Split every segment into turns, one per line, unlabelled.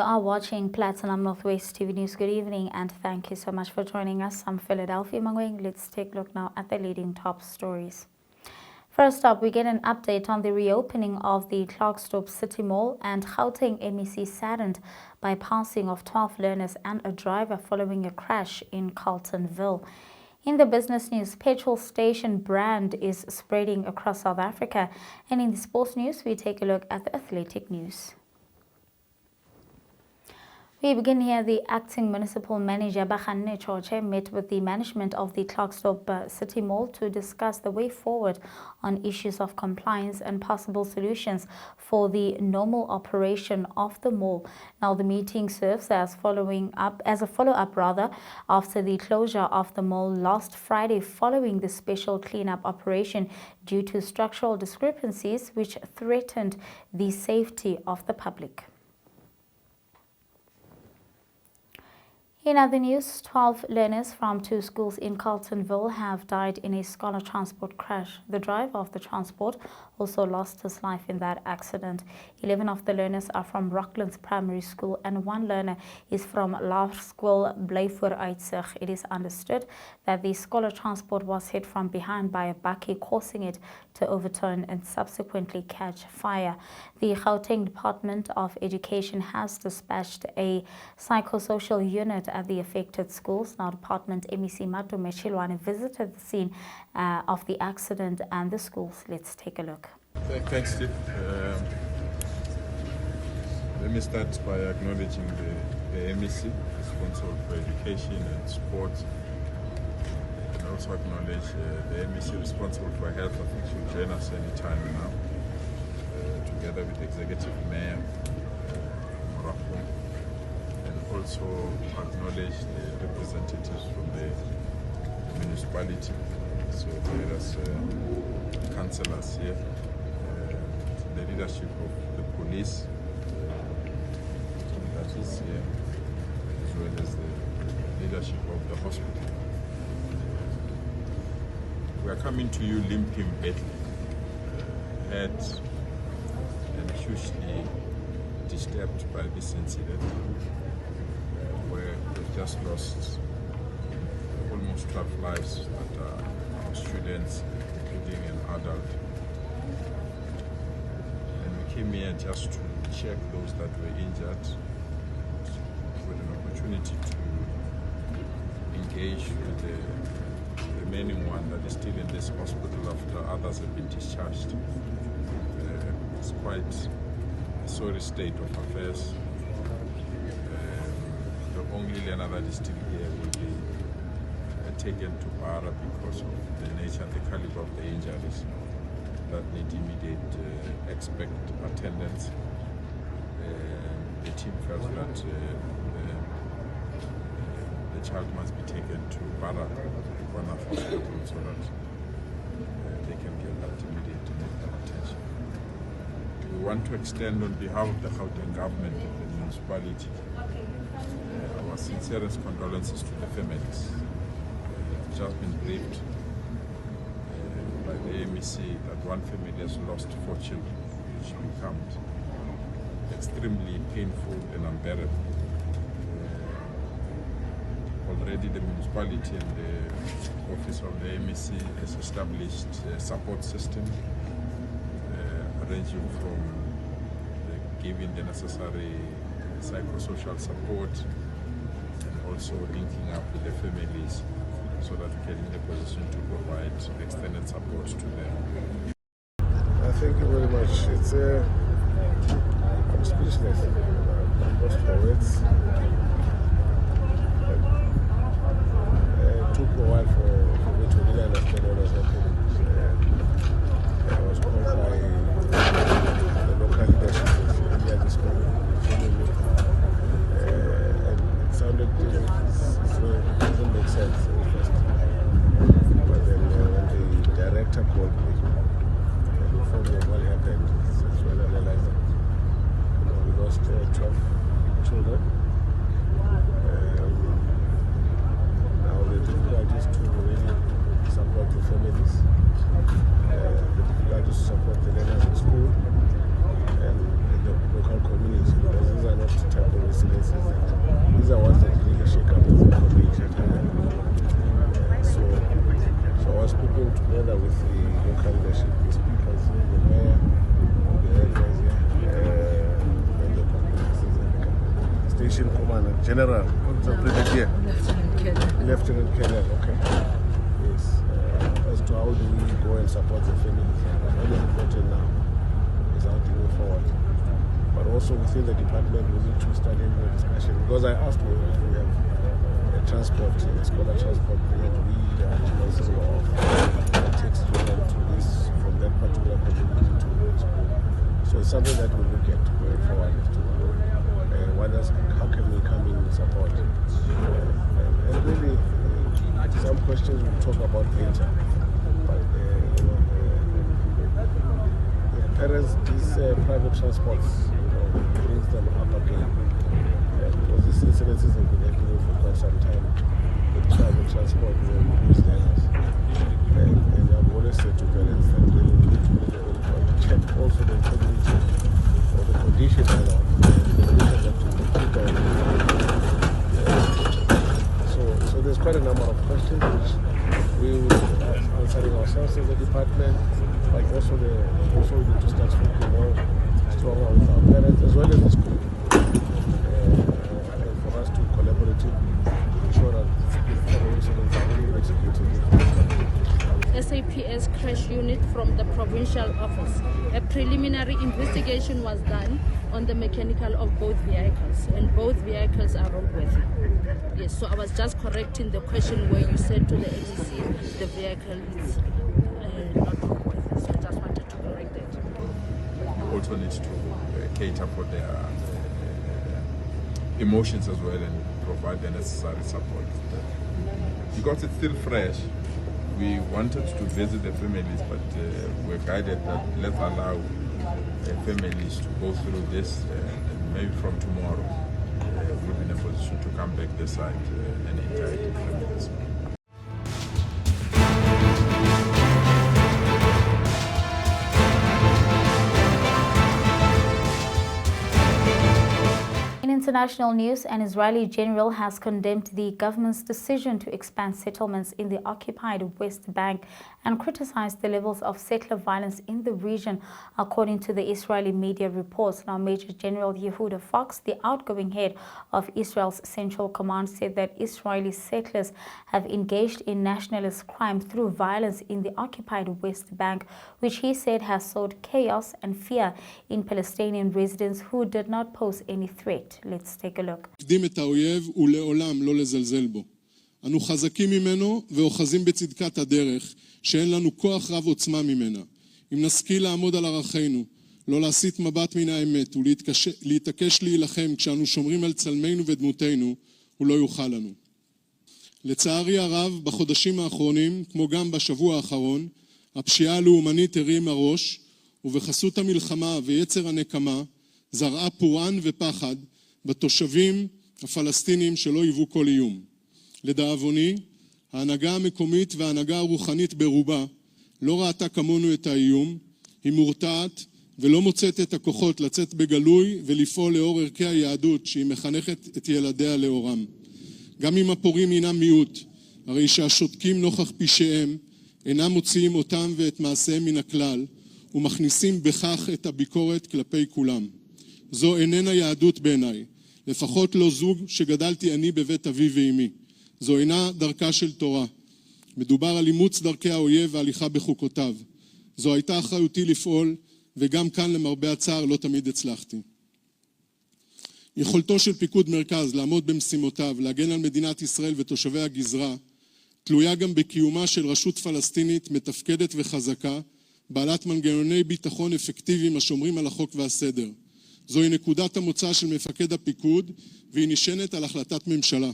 You are watching Platinum Northwest TV News. Good evening and thank you so much for joining us. I'm Philadelphia Mangoeng. Let's take a look now at the leading top stories. First up, we get an update on the reopening of the Klerksdorp City Mall, and Gauteng MEC saddened by passing of 12 learners and a driver following a crash in Carltonville. In the business news, petrol station brand is spreading across South Africa. And in the sports news, we take a look at the athletic news. We begin here. The acting municipal manager, Bakhanne Choche, met with the management of the Klerksdorp City Mall to discuss the way forward on issues of compliance and possible solutions for the normal operation of the mall. Now, the meeting serves as a follow-up after the closure of the mall last Friday following the special cleanup operation due to structural discrepancies which threatened the safety of the public. In other news, 12 learners from 2 schools in Carltonville have died in a scholar transport crash. The driver of the transport also lost his life in that accident. 11 of the learners are from Rocklands Primary School and 1 learner is from Laerskool Blyvooruitsig. It is understood that the scholar transport was hit from behind by a bakkie, causing it to overturn and subsequently catch fire. The Gauteng Department of Education has dispatched a psychosocial unit at the affected schools. Now, Department MEC Madume Chilwane visited the scene of the accident and the schools. Let's take a look.
Thanks, Steve. Let me start by acknowledging the MEC, responsible for education and sport, and also acknowledge the MEC responsible for health. I think she'll join us anytime now, together with Executive Mayor Morafo. Also acknowledge the representatives from the municipality, so there is councillors here, the leadership of the police that is here, as well as the leadership of the hospital. We are coming to you limping badly, hurt and hugely disturbed by this incident, where we've just lost almost 12 lives that are students, including an adult. And we came here just to check those that were injured, with an opportunity to engage with the remaining one that is still in this hospital after others have been discharged. It's quite a sorry state of affairs. The only learner that is still here will be taken to Para because of the nature and the caliber of the injuries that need immediate expect attendance. The team felt that the child must be taken to Para Hospital so that they can get that immediate medical attention. We want to extend on behalf of the Gauteng government and the municipality our sincerest condolences to the families. We've just been briefed by the MEC that one family has lost 4 children, which becomes extremely painful and unbearable. Already the municipality and the office of the MEC has established a support system ranging from giving the necessary psychosocial support and also linking up with the families so that we can be in a position to provide extended support to them.
Thank you very much. It's I'm speechless. I'm lost for words. It took a while for me to really understand what was happening. I was called by the local leadership of India this morning. It sounded it doesn't make sense at first. But then when the director called me and informed me of what happened, that's when I realized that we lost 12 children General, Brigadier. Lieutenant Colonel, okay. Yes. As to how do we go and support the families? What is important now is how to move forward. But also within the department, we need to start having a discussion. Because I asked me if we have a transport, a scholar transport, and we are responsible of take students to this from that particular community to school. So it's something that we look at going forward. What else? How can we come in and support? And really, some questions we'll talk about later. But parents, these private transports, brings them up again. Because this incident isn't been happening for quite some time. With private transport, we use learners. And I've always said to parents that they need to check also the integrity or the condition of the condition that you put on. So there's quite a number of questions which we will be answering ourselves in the department, but also we need to start speaking more stronger with our parents as well as the school, and for us to collaboratively ensure that the incidents are really executed.
SAPS crash unit from the provincial office. A preliminary investigation was done on the mechanical of both vehicles, and both vehicles are roadworthy. Yes, so I was just correcting the question where you said to the agency the vehicle is not roadworthy. So I just wanted to correct that.
Also needs to cater for their emotions as well and provide the necessary support. Because it's still fresh, we wanted to visit the families, but we're guided that let's allow families to go through this, and maybe from tomorrow we'll be in a position to come back this side and interact with families.
International news, an Israeli general has condemned the government's decision to expand settlements in the occupied West Bank and criticized the levels of settler violence in the region, according to the Israeli media reports. Now, Major General Yehuda Fox, the outgoing head of Israel's Central Command, said that Israeli settlers have engaged in nationalist crime through violence in the occupied West Bank, which he said has sowed chaos and fear in Palestinian residents who did not pose any threat. Let's take a look.
את האויב ולעולם לא לזלזל בו. אנו חזקים ממנו ואוחזים בצדקת הדרך שאין לנו כוח רב עוצמה ממנה. אם נשכיל לעמוד על ערכינו, לא להסיט מבט מן האמת ולהתעקש להילחם כשאנו שומרים על צלמנו ודמותנו, הוא לא יוכל לנו. לצערי הרב, בחודשים האחרונים, כמו גם בשבוע האחרון, הפשיעה הלאומנית הרימה ראש, ובחסות המלחמה ויצר הנקמה, זרעה פורען ופחד בתושבים הפלסטינים שלא היוו כל איום. לדאבוני, ההנהגה המקומית וההנהגה הרוחנית ברובה לא ראתה כמונו את האיום, היא מורתעת ולא מוצאת את הכוחות לצאת בגלוי ולפעול לאור ערכי היהדות שהיא מחנכת את ילדיה לאורם. גם אם הפורעים אינם מיעוט, הרי שהשותקים נוכח פשעיהם אינם מוציאים אותם ואת מעשיהם מן הכלל ומכניסים בכך את הביקורת כלפי כולם. זו איננה יהדות בעיניי, לפחות לא זוג שגדלתי אני בבית אבי ואמי. זו אינה דרכה של תורה. מדובר על אימוץ דרכי האויב והליכה בחוקותיו. זו הייתה אחריותי לפעול, וגם כאן למרבה הצער לא תמיד הצלחתי. יכולתו של פיקוד מרכז לעמוד במשימותיו, להגן על מדינת ישראל ותושבי הגזרה, תלויה גם בקיומה של רשות פלסטינית מתפקדת וחזקה, בעלת מנגנוני ביטחון אפקטיביים השומרים על החוק והסדר. זוהי נקודת המוצא של מפקד הפיקוד, והיא נשענת על החלטת ממשלה.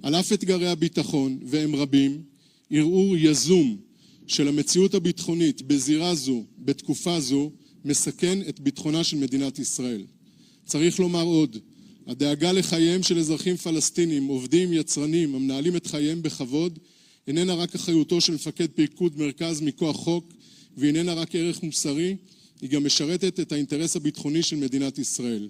על אף אתגרי הביטחון, והם רבים, ערעור יזום של המציאות הביטחונית בזירה זו, בתקופה זו, מסכן את ביטחונה של מדינת ישראל. צריך לומר עוד, הדאגה לחייהם של אזרחים פלסטינים, עובדים, יצרנים, המנהלים את חייהם בכבוד, איננה רק אחריותו של מפקד פיקוד מרכז מכוח חוק, ואיננה רק ערך מוסרי, היא גם משרתת את האינטרס הביטחוני של מדינת ישראל.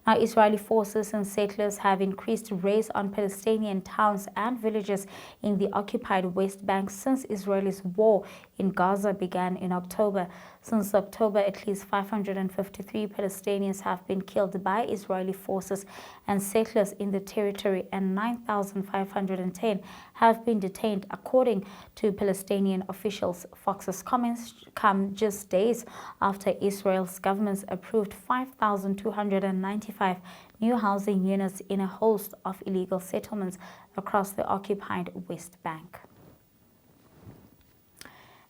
Now, Israeli forces and settlers have increased raids on Palestinian towns and villages in the occupied West Bank since Israel's war in Gaza began in October. Since October, at least 553 Palestinians have been killed by Israeli forces and settlers in the territory, and 9,510 have been detained, according to Palestinian officials. Fox's comments come just days after Israel's government approved 5,295 new housing units in a host of illegal settlements across the occupied West Bank.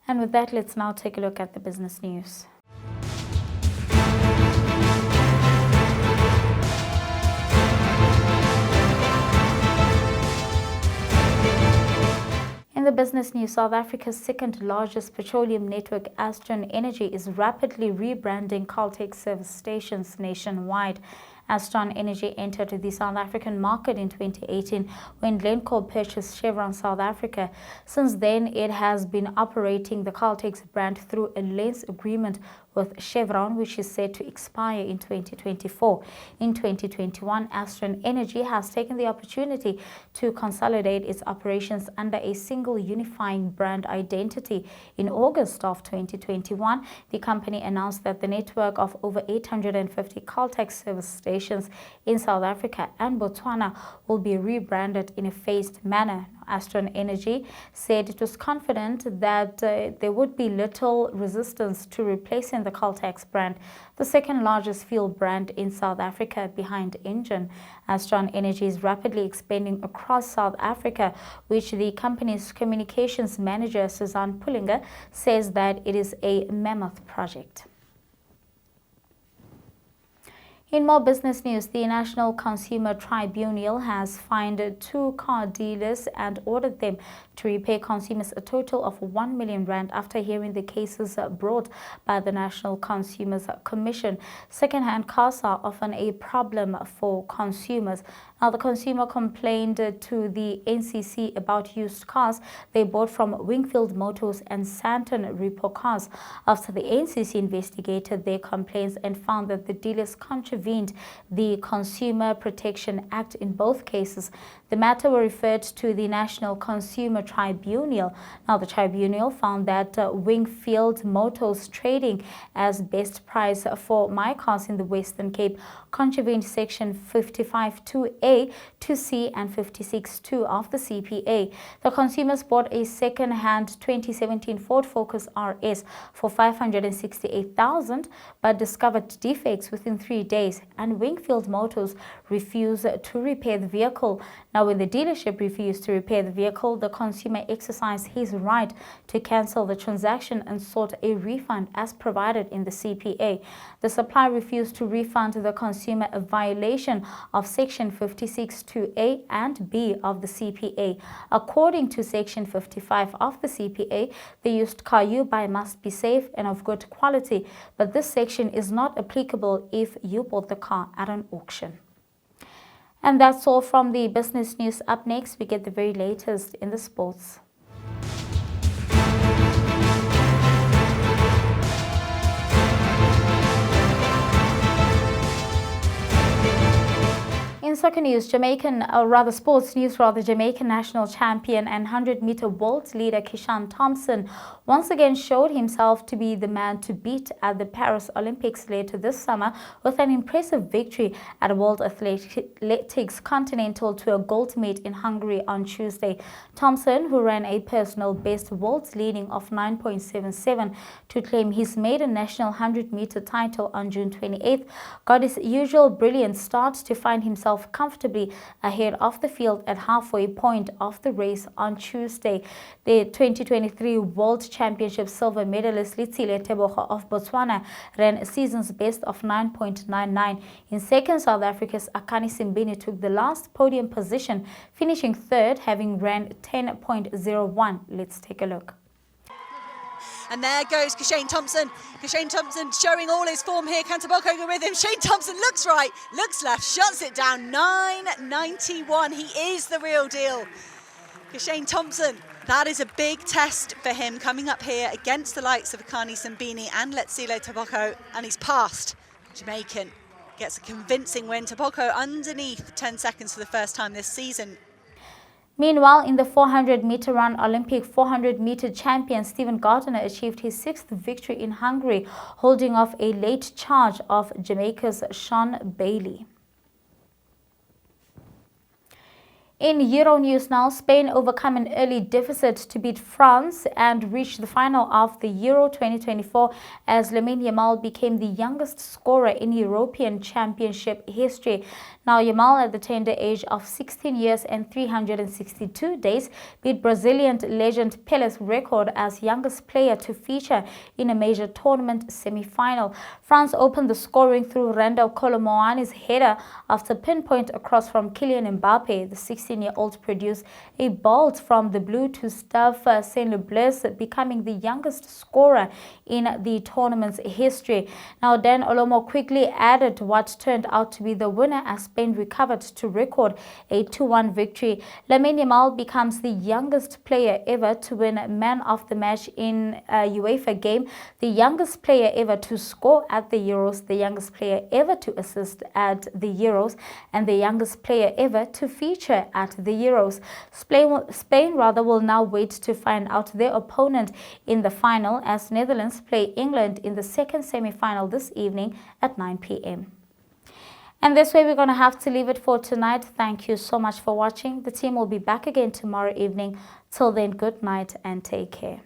And with that, let's now take a look at the business news. In the business news, South Africa's second largest petroleum network, Astron Energy, is rapidly rebranding Caltex service stations nationwide. Astron Energy entered the South African market in 2018 when Glencore purchased Chevron South Africa. Since then, it has been operating the Caltex brand through a lease agreement with Chevron, which is set to expire in 2024. In 2021, Astron Energy has taken the opportunity to consolidate its operations under a single unifying brand identity. In August of 2021, the company announced that the network of over 850 Caltex service stations in South Africa and Botswana will be rebranded in a phased manner. Astron Energy said it was confident that there would be little resistance to replacing the Caltex brand, the second largest fuel brand in South Africa behind Engen. Astron Energy is rapidly expanding across South Africa, which the company's communications manager, Suzanne Pullinger, says that it is a mammoth project. In more business news, the National Consumer Tribunal has fined 2 car dealers and ordered them to repay consumers a total of 1 million rand after hearing the cases brought by the National Consumers Commission. Second-hand cars are often a problem for consumers. Now, the consumer complained to the NCC about used cars they bought from Wingfield Motors and Santon Repo Cars. After the NCC investigated their complaints and found that the dealers contravened the Consumer Protection Act in both cases, the matter were referred to the National Consumer Tribunal. Now, the tribunal found that Wingfield Motors trading as best price for My Cars in the Western Cape contravened Section 55(2)(a), 2C and 56(2) of the CPA. The consumers bought a second-hand 2017 Ford Focus RS for 568,000 but discovered defects within 3 days, and Wingfield Motors refused to repair the vehicle. Now, when the dealership refused to repair the vehicle, the consumer exercised his right to cancel the transaction and sought a refund as provided in the CPA. The supplier refused to refund the consumer, a violation of Section 56(2)(a) and (b) of the CPA. According to Section 55 of the CPA, the used car you buy must be safe and of good quality, but this section is not applicable if you bought the car at an auction. And that's all from the business news. Up next, we get the very latest in the sports. In soccer news, Jamaican national champion and 100-meter world leader Keishan Thompson once again showed himself to be the man to beat at the Paris Olympics later this summer with an impressive victory at World Athletics Continental Tour Gold meet in Hungary on Tuesday. Thompson, who ran a personal best world leading of 9.77 to claim his maiden national 100-meter title on June 28th, got his usual brilliant start to find himself comfortably ahead of the field at halfway point of the race on Tuesday. The 2023 World Championship silver medalist Litsile Tebogo of Botswana ran a season's best of 9.99. In second, South Africa's Akani Simbine took the last podium position, finishing third, having ran 10.01. Let's take a look.
And there goes Keishan Thompson. Keishan Thompson showing all his form here. Can Tebogo go with him? Shane Thompson looks right, looks left, shuts it down. 9.91. He is the real deal. Keishan Thompson, that is a big test for him coming up here against the likes of Akani Simbine and Letsile Tebogo. And he's passed. Jamaican gets a convincing win. Tebogo underneath 10 seconds for the first time this season.
Meanwhile, in the 400-meter run, Olympic 400-meter champion Stephen Gardiner achieved his 6th victory in Hungary, holding off a late charge of Jamaica's Sean Bailey. In Euro news now, Spain overcome an early deficit to beat France and reach the final of the Euro 2024 as Yamal became the youngest scorer in European Championship history. Now, Yamal, at the tender age of 16 years and 362 days, beat Brazilian legend Pelé's record as youngest player to feature in a major tournament semi-final. France opened the scoring through Randal Kolo Muani's header after pinpoint across from Kylian Mbappe. The 16-year-old produced a bolt from the blue to stuff Saint Blaise, becoming the youngest scorer in the tournament's history. Now, Dan Olomo quickly added what turned out to be the winner as Spain recovered to record a 2-1 victory. Lamine Yamal becomes the youngest player ever to win Man of the Match in a UEFA game, the youngest player ever to score at the Euros, the youngest player ever to assist at the Euros, and the youngest player ever to feature at the Euros. Spain will now wait to find out their opponent in the final as Netherlands play England in the second semi-final this evening at 9 p.m. And this way we're going to have to leave it for tonight. Thank you so much for watching. The team will be back again tomorrow evening. Till then, good night and take care.